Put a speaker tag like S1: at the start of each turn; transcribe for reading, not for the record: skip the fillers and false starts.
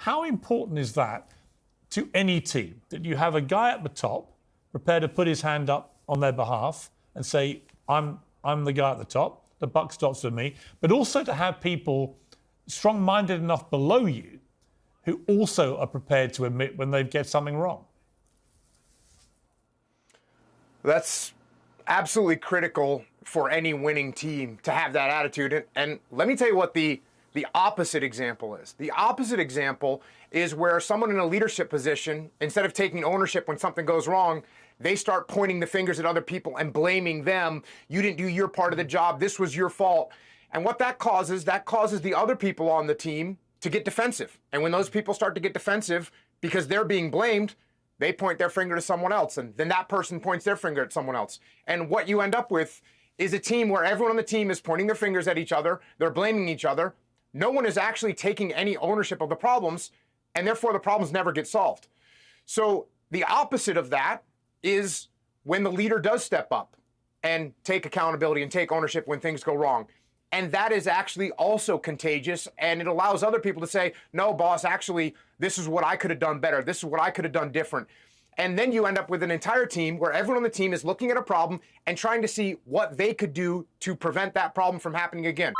S1: How important is that to any team, that you have a guy at the top prepared to put his hand up on their behalf and say, I'm the guy at the top, the buck stops with me, but also to have people strong-minded enough below you who also are prepared to admit when they get something wrong?
S2: That's absolutely critical for any winning team to have that attitude. And let me tell you what the opposite example is. The opposite example is where someone in a leadership position, instead of taking ownership when something goes wrong, they start pointing the fingers at other people and blaming them. You didn't do your part of the job. This was your fault. And what that causes the other people on the team to get defensive. And when those people start to get defensive because they're being blamed, they point their finger to someone else, and then that person points their finger at someone else. And what you end up with is a team where everyone on the team is pointing their fingers at each other, they're blaming each other. No one is actually taking any ownership of the problems, and therefore the problems never get solved. So the opposite of that is when the leader does step up and take accountability and take ownership when things go wrong. And that is actually also contagious, and it allows other people to say, no, boss, actually, this is what I could have done better. This is what I could have done different. And then you end up with an entire team where everyone on the team is looking at a problem and trying to see what they could do to prevent that problem from happening again.